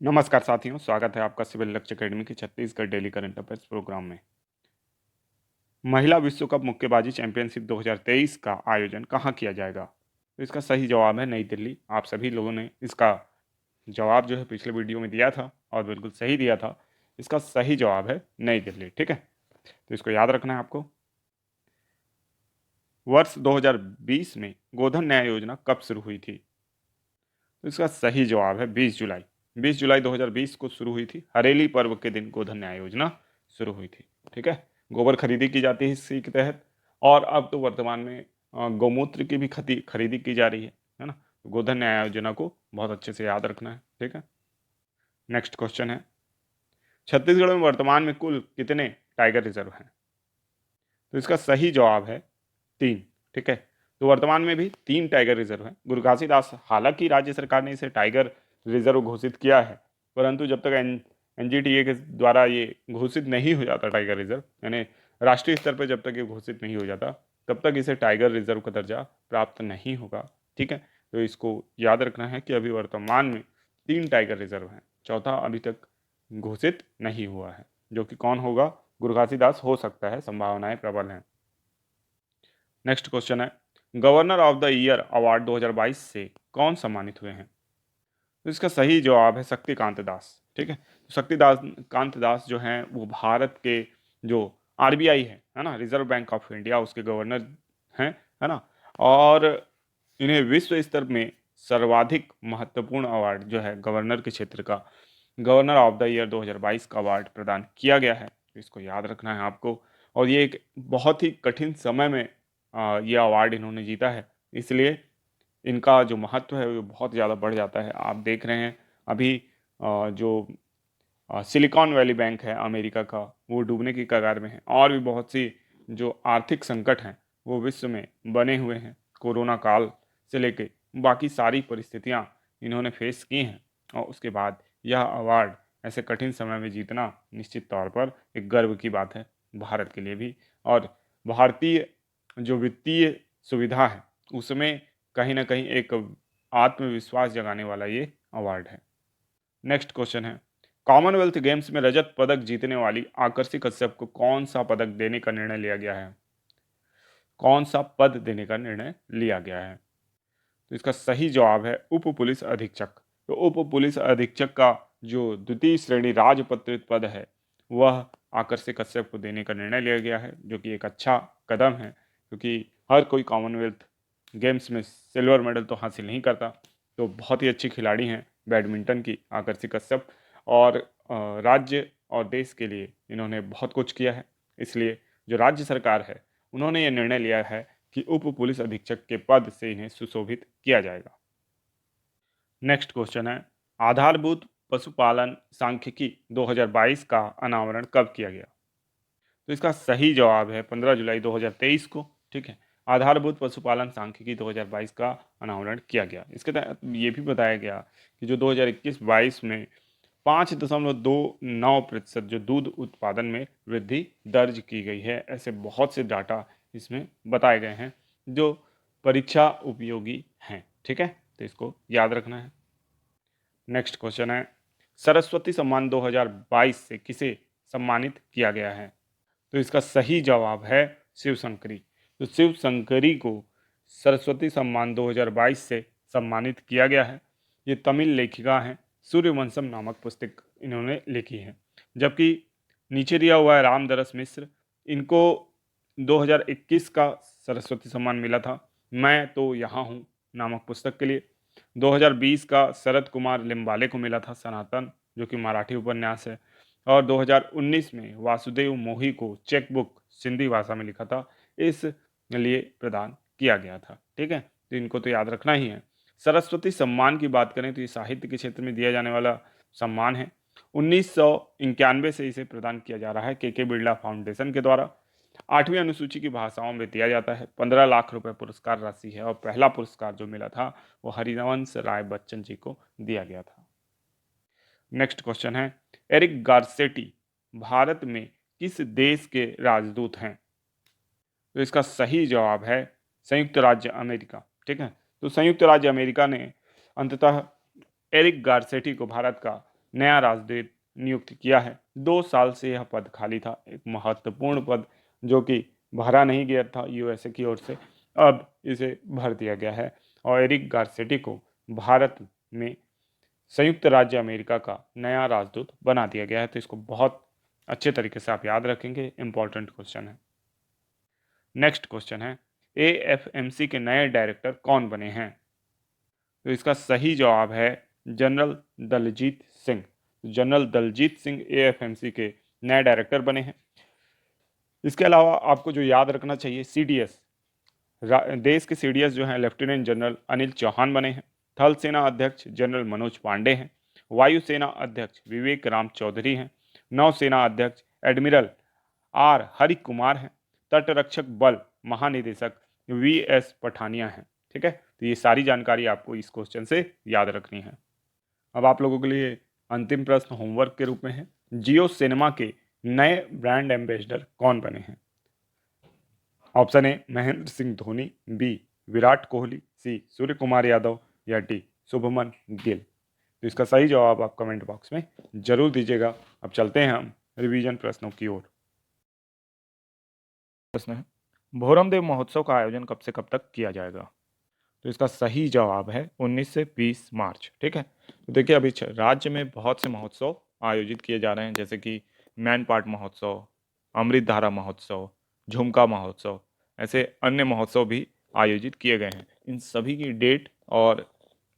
नमस्कार साथियों, स्वागत है आपका सिविल लक्ष्य अकेडमी के Chhattisgarh daily current affairs program में। महिला विश्व कप मुक्केबाजी चैंपियनशिप 2023 का आयोजन कहाँ किया जाएगा? तो इसका सही जवाब है नई दिल्ली। आप सभी लोगों ने इसका जवाब जो है पिछले वीडियो में दिया था और बिल्कुल सही दिया था। इसका सही जवाब है नई दिल्ली। ठीक है, तो इसको याद रखना है आपको। वर्ष 2020 में गोधन न्याय योजना कब शुरू हुई थी? तो इसका सही जवाब है 20 जुलाई। 20 जुलाई 2020 को शुरू हुई थी। हरेली पर्व के दिन गोधन न्याय योजना शुरू हुई थी। ठीक है, गोबर खरीदी की जाती है इसी के तहत। और अब तो वर्तमान में गौमूत्र की भी खरीदी की जा रही है ना। गोधन न्याय योजना को बहुत अच्छे से याद रखना है। ठीक है, नेक्स्ट क्वेश्चन है, छत्तीसगढ़ में वर्तमान में कुल कितने टाइगर रिजर्व हैं? तो इसका सही जवाब है 3। ठीक है, तो वर्तमान में भी 3 टाइगर रिजर्व हैं। गुरु घासीदास, हालांकि राज्य सरकार ने इसे टाइगर रिजर्व घोषित किया है, परंतु जब तक एनजीटीए के द्वारा ये घोषित नहीं हो जाता टाइगर रिजर्व, यानी राष्ट्रीय स्तर पर जब तक ये घोषित नहीं हो जाता, तब तक इसे टाइगर रिजर्व का दर्जा प्राप्त नहीं होगा। ठीक है, तो इसको याद रखना है कि अभी वर्तमान में 3 टाइगर रिजर्व हैं, चौथा अभी तक घोषित नहीं हुआ है, जो कि कौन होगा? गुरु घासीदास हो सकता है, संभावनाएं प्रबल हैं। नेक्स्ट क्वेश्चन है, governor of the year award 2022 से कौन सम्मानित हुए हैं? तो इसका सही जवाब है शक्तिकांत दास। ठीक है, तो शक्तिकांत दास जो हैं वो भारत के जो आरबीआई है ना, रिजर्व बैंक ऑफ इंडिया, उसके गवर्नर हैं, है ना। और इन्हें विश्व स्तर में सर्वाधिक महत्वपूर्ण अवार्ड जो है गवर्नर के क्षेत्र का, गवर्नर ऑफ द ईयर 2022 का अवार्ड प्रदान किया गया है। तो इसको याद रखना है आपको। और ये एक बहुत ही कठिन समय में ये अवार्ड इन्होंने जीता है, इसलिए इनका जो महत्व है वो बहुत ज़्यादा बढ़ जाता है। आप देख रहे हैं अभी जो सिलिकॉन वैली बैंक है अमेरिका का, वो डूबने की कगार में है। और भी बहुत सी जो आर्थिक संकट हैं वो विश्व में बने हुए हैं। कोरोना काल से लेके बाकी सारी परिस्थितियां इन्होंने फेस की हैं, और उसके बाद यह अवार्ड ऐसे कठिन समय में जीतना निश्चित तौर पर एक गर्व की बात है भारत के लिए भी। और भारतीय जो वित्तीय सुविधा है उसमें कहीं ना कहीं एक आत्मविश्वास जगाने वाला ये अवार्ड है। नेक्स्ट क्वेश्चन है, कॉमनवेल्थ गेम्स में रजत पदक जीतने वाली आकर्षि कश्यप को कौन सा पदक देने का निर्णय लिया गया है? कौन सा पद देने का निर्णय लिया गया है? तो इसका सही जवाब है उप पुलिस अधीक्षक। तो उप पुलिस अधीक्षक का जो द्वितीय श्रेणी राजपत्रित पद है वह आकर्षि कश्यप को देने का निर्णय लिया गया है, जो कि एक अच्छा कदम है, क्योंकि हर कोई कॉमनवेल्थ गेम्स में सिल्वर मेडल तो हासिल नहीं करता। तो बहुत ही अच्छी खिलाड़ी हैं बैडमिंटन की आकर्षि कश्यप, और राज्य और देश के लिए इन्होंने बहुत कुछ किया है। इसलिए जो राज्य सरकार है उन्होंने ये निर्णय लिया है कि उप पुलिस अधीक्षक के पद से इन्हें सुशोभित किया जाएगा। नेक्स्ट क्वेश्चन है, आधारभूत पशुपालन सांख्यिकी 2022 का अनावरण कब किया गया? तो इसका सही जवाब है 15 जुलाई 2023 को। ठीक है, आधारभूत पशुपालन सांख्यिकी 2022 का अनावरण किया गया। इसके तहत ये भी बताया गया कि जो 2021-22 में 5.29% जो दूध उत्पादन में वृद्धि दर्ज की गई है। ऐसे बहुत से डाटा इसमें बताए गए हैं जो परीक्षा उपयोगी हैं। ठीक है, तो इसको याद रखना है। नेक्स्ट क्वेश्चन है, सरस्वती सम्मान 2022 से किसे सम्मानित किया गया है? तो इसका सही जवाब है शिवशंकरी। तो शिवशंकरी को सरस्वती सम्मान 2022 से सम्मानित किया गया है। ये तमिल लेखिका हैं, सूर्यवंशम नामक पुस्तक इन्होंने लिखी है। जबकि नीचे दिया हुआ है रामदरस मिश्र, इनको 2021 का सरस्वती सम्मान मिला था, मैं तो यहाँ हूँ नामक पुस्तक के लिए। 2020 का शरद कुमार लिम्बाले को मिला था सनातन, जो कि मराठी उपन्यास है। और 2019 में वासुदेव मोही को चेक बुक सिंधी भाषा में लिखा था, इस लिए प्रदान किया गया था। ठीक है, तो इनको तो याद रखना ही है। सरस्वती सम्मान की बात करें तो ये साहित्य के क्षेत्र में दिया जाने वाला सम्मान है। 1991 से इसे प्रदान किया जा रहा है के बिरला फाउंडेशन के द्वारा। 8वीं अनुसूची की भाषाओं में दिया जाता है। 15 लाख रुपए पुरस्कार राशि है, और पहला पुरस्कार जो मिला था वो हरिवंश राय बच्चन जी को दिया गया था। नेक्स्ट क्वेश्चन है, एरिक गारसेटी भारत में किस देश के राजदूत हैं? तो इसका सही जवाब है संयुक्त राज्य अमेरिका। ठीक है, तो संयुक्त राज्य अमेरिका ने अंततः एरिक गारसेटी को भारत का नया राजदूत नियुक्त किया है। 2 साल से यह पद खाली था, एक महत्वपूर्ण पद जो कि भरा नहीं गया था यूएसए की ओर से, अब इसे भर दिया गया है और एरिक गारसेटी को भारत में संयुक्त राज्य अमेरिका का नया राजदूत बना दिया गया है। तो इसको बहुत अच्छे तरीके से आप याद रखेंगे, इंपॉर्टेंट क्वेश्चन है। नेक्स्ट क्वेश्चन है, एएफएमसी के नए डायरेक्टर कौन बने हैं? तो इसका सही जवाब है general Daljeet Singh. General Daljeet Singh AFMC के नए डायरेक्टर बने हैं। इसके अलावा आपको जो याद रखना चाहिए, सीडीएस, देश के सीडीएस जो हैं लेफ्टिनेंट जनरल अनिल चौहान बने हैं। थल सेना अध्यक्ष जनरल मनोज पांडे हैं। वायुसेना अध्यक्ष विवेक राम चौधरी हैं। नौसेना अध्यक्ष एडमिरल आर हरि कुमार हैं। तटरक्षक बल महानिदेशक वीएस पठानिया हैं। ठीक है, तो ये सारी जानकारी आपको इस क्वेश्चन से याद रखनी है। अब आप लोगों के लिए अंतिम प्रश्न होमवर्क के रूप में है, जियो सिनेमा के नए ब्रांड एम्बेसडर कौन बने हैं? Option A Mahendra Singh Dhoni, B Virat Kohli, C Surya Kumar Yadav या डी शुभमन गिल। तो इसका सही जवाब आप कमेंट बॉक्स में जरूर दीजिएगा। अब चलते हैं हम रिवीजन प्रश्नों की ओर। प्रश्न है, भोरम देव महोत्सव का आयोजन कब से कब तक किया जाएगा? तो इसका सही जवाब है 19 से 20 मार्च। ठीक है, तो देखिए अभी राज्य में बहुत से महोत्सव आयोजित किए जा रहे हैं, जैसे कि मैन पाट महोत्सव, अमृत धारा महोत्सव, झुमका महोत्सव, ऐसे अन्य महोत्सव भी आयोजित किए गए हैं। इन सभी की डेट और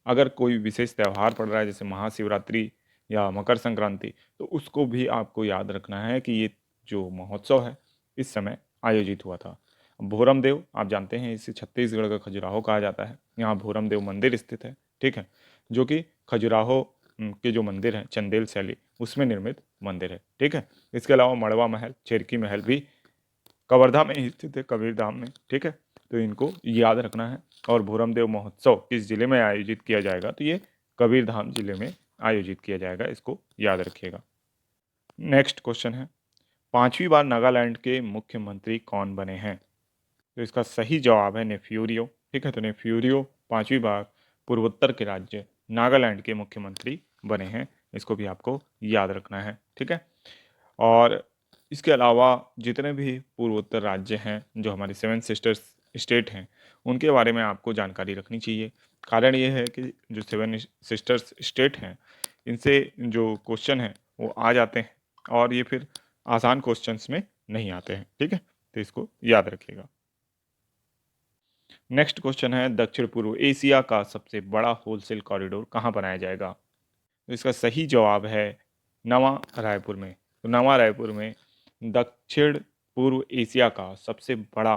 अगर कोई विशेष त्यौहार पड़ रहा है जैसे महाशिवरात्रि या मकर संक्रांति, तो उसको भी आपको याद रखना है कि ये जो महोत्सव है इस समय आयोजित हुआ था। भोरम देव आप जानते हैं, इसे छत्तीसगढ़ का खजुराहो कहा जाता है। यहाँ भोरम देव मंदिर स्थित है। ठीक है, जो कि खजुराहो के जो मंदिर है चंदेल शैली उसमें निर्मित मंदिर है। ठीक है, इसके अलावा मड़वा महल, चेरकी महल भी कवर्धा में स्थित है, कबीरधाम में। ठीक है, तो इनको याद रखना है। और भोरम देव महोत्सव किस जिले में आयोजित किया जाएगा? तो ये कबीरधाम जिले में आयोजित किया जाएगा, इसको याद रखिएगा। नेक्स्ट क्वेश्चन है, 5वीं बार नागालैंड के मुख्यमंत्री कौन बने हैं? तो इसका सही जवाब है नेफ्यूरियो। ठीक है, तो नेफ्यूरियो 5वीं बार पूर्वोत्तर के राज्य नागालैंड के मुख्यमंत्री बने हैं, इसको भी आपको याद रखना है। ठीक है, और इसके अलावा जितने भी पूर्वोत्तर राज्य हैं जो हमारी 7 सिस्टर्स स्टेट हैं उनके बारे में आपको जानकारी रखनी चाहिए। कारण ये है कि जो 7 सिस्टर्स स्टेट हैं इनसे जो क्वेश्चन हैं वो आ जाते हैं और ये फिर आसान क्वेश्चंस में नहीं आते हैं। ठीक है, तो इसको याद रखिएगा। नेक्स्ट क्वेश्चन है, दक्षिण पूर्व एशिया का सबसे बड़ा होलसेल कॉरिडोर कहाँ बनाया जाएगा? तो इसका सही जवाब है नवा रायपुर में। तो नवा रायपुर में दक्षिण पूर्व एशिया का सबसे बड़ा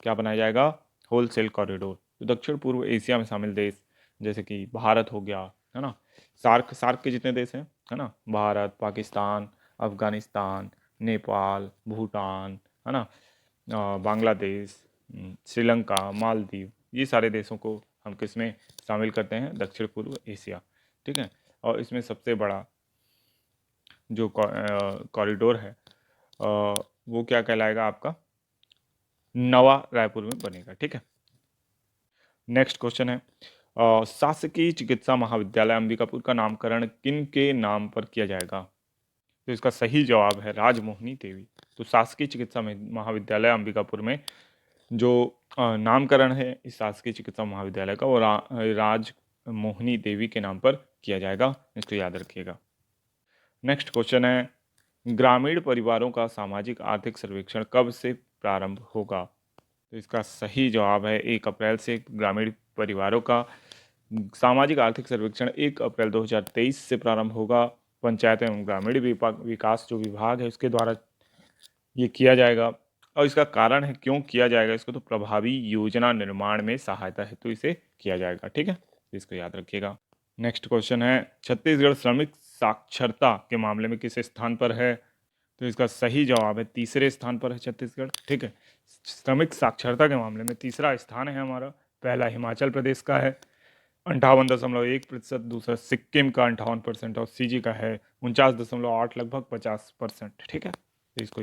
क्या बनाया जाएगा? Wholesale corridor. तो दक्षिण पूर्व एशिया में शामिल देश जैसे कि भारत हो गया, है ना, सार्क सार्क के जितने देश हैं, है ना, भारत, पाकिस्तान, अफगानिस्तान, नेपाल, भूटान, है ना, बांग्लादेश, श्रीलंका, मालदीव, ये सारे देशों को हम किस में शामिल करते हैं? दक्षिण पूर्व एशिया। ठीक है, और इसमें सबसे बड़ा जो कॉरिडोर है वो क्या कहलाएगा आपका? नवा रायपुर में बनेगा। ठीक है, नेक्स्ट क्वेश्चन है, शासकीय चिकित्सा महाविद्यालय अंबिकापुर का नामकरण किन के नाम पर किया जाएगा? तो इसका सही जवाब है राजमोहिनी देवी। तो शासकीय चिकित्सा महाविद्यालय अंबिकापुर में जो नामकरण है इस शासकीय चिकित्सा महाविद्यालय का वो राजमोहिनी देवी के नाम पर किया जाएगा, इसको याद रखिएगा। नेक्स्ट क्वेश्चन है, ग्रामीण परिवारों का सामाजिक आर्थिक सर्वेक्षण कब से प्रारंभ होगा? तो इसका सही जवाब है 1 अप्रैल से। ग्रामीण परिवारों का सामाजिक आर्थिक सर्वेक्षण 1 अप्रैल 2023 से प्रारंभ होगा। पंचायत एवं ग्रामीण विकास जो विभाग है उसके द्वारा ये किया जाएगा। और इसका कारण है क्यों किया जाएगा इसको, तो प्रभावी योजना निर्माण में सहायता हेतु इसे किया जाएगा। ठीक है, तो इसको याद रखिएगा। नेक्स्ट क्वेश्चन है, छत्तीसगढ़ श्रमिक साक्षरता के मामले में किस स्थान पर है? तो इसका सही जवाब है 3रे स्थान पर है छत्तीसगढ़। ठीक है, श्रमिक साक्षरता के मामले में 3रा स्थान है हमारा। पहला हिमाचल प्रदेश का है 58.1%, दूसरा सिक्किम का 58% और सीजी का है 49.8, लगभग 50%। ठीक है, तो इसको